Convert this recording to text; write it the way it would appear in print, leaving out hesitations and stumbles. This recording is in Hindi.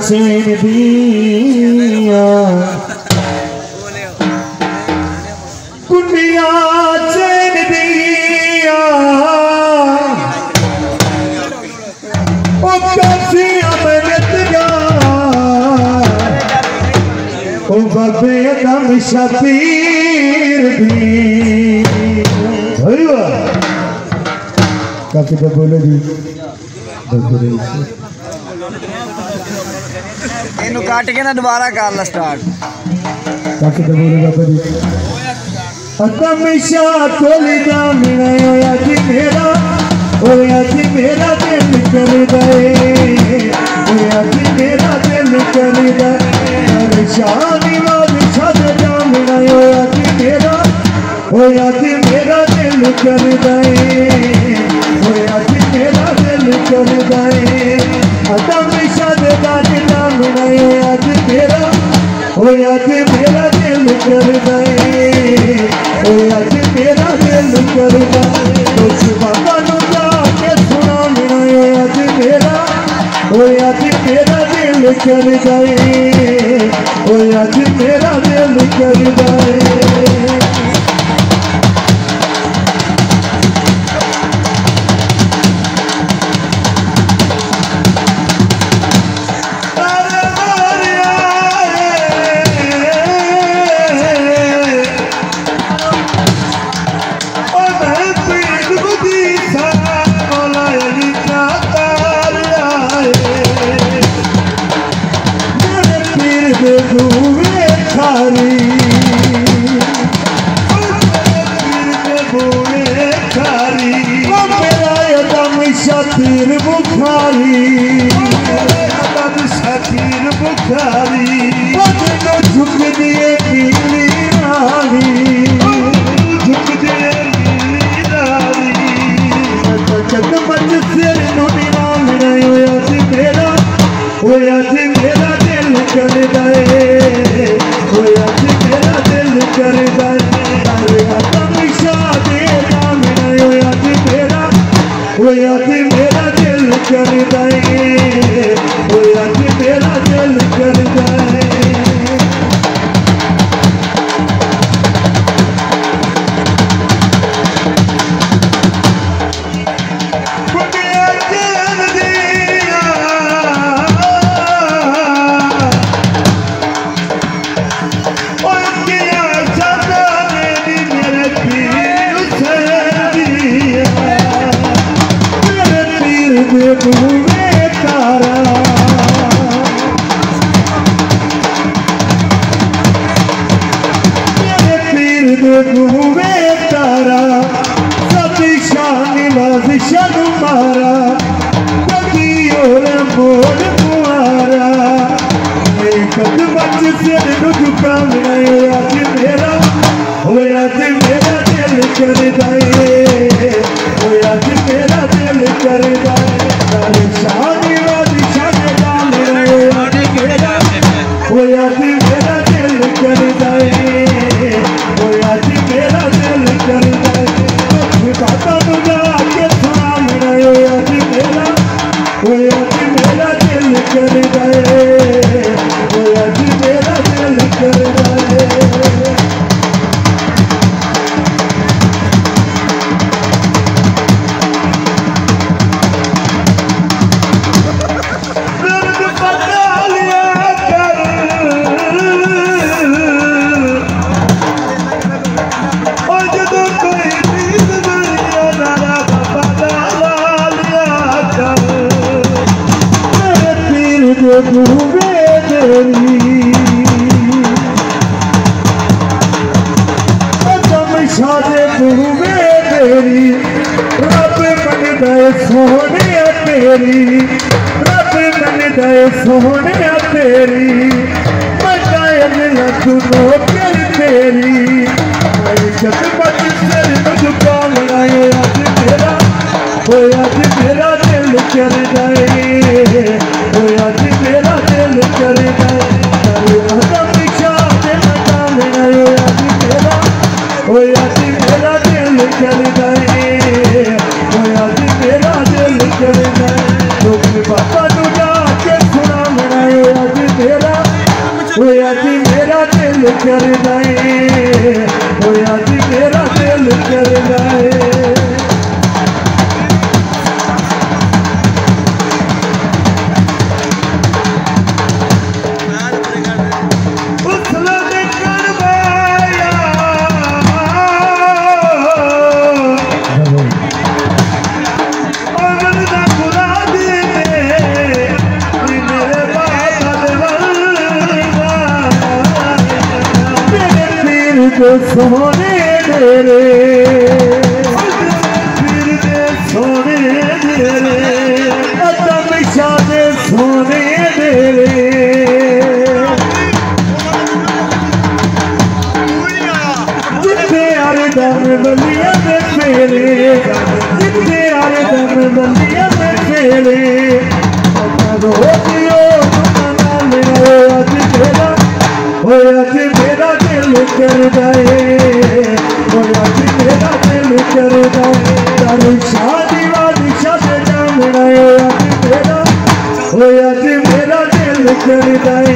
चैन दिया कुंडिया चैन दिया ओ कैसी अमरत गा ओ बाबे दम शतीर दी काफी तो बोलो जी इन्हों काट के ना दोबारा कर ला स्टार्ट काफी तो बोलो बाबा जी हमेशा तोली दा मिला जी मेरा ओया जी मेरा दिल कर दे ओया जी मेरा दिल कर दे हमेशा निवाज छद जा मिला ओया जी मेरा दिल कर दे ओया जी मेरा दिल कर दे हमेशा दे दा मिला ओया जी मेरा दिल कर दे ओया जी मेरा दिल कर दे कुछ बाबा नु जाके सुना मेरा ओया जी मेरा दिल कर दे ओया जी मेरा दिल कर दे शतीर बुखारी झुक दिए नीली रानी झुक दिए नीली रानी चकमच सिर नुनिया मेरा ओया जी मेरा दिल कर दे ओया जी मेरा दिल कर दे हमेशा दे मेरा ओया जी मेरा दिल कर दे ओया जी मेरा दिल कर दे तारा सभी शान वाजिशन मारा कभी और मोड़ मुआरा कदमच सिर झुका ओया जी मेरा दिल कर दे ओया जी मेरा दिल कर दे शान वाजिशन ओया जी मेरा दिल कर दे ओया जी मेरा दिल कर दे बाबा मुझा के सुना मेरा ओया जी मेरा दिल कर दे ओया जी मेरा दिल कर दे सोने तेरी रब मन दे सोने तेरी मचायन सुनो तेरी जगमग सिर झुका ओया जी मेरा दिल कर दे ओया जी मेरा दिल कर दे ओया जी मेरा दिल कर दे ओया जी मेरा दिल कर दे बाबा नु जाके सुना मेरा दिल करदा है ओए अज मेरा दिल करदा है सोने तेरे फिर दे सोने तेरे तमिशा दे सोने तेरे जितने आरे दम बलिया में फेरे जितने आरे दम बलिया में फेरे रो दियो अज मेरा अज मेरा दिल करदा है अज मेरा दिल करदा है तारू शादी वादी शादी जामना अज मेरा दिल करदा है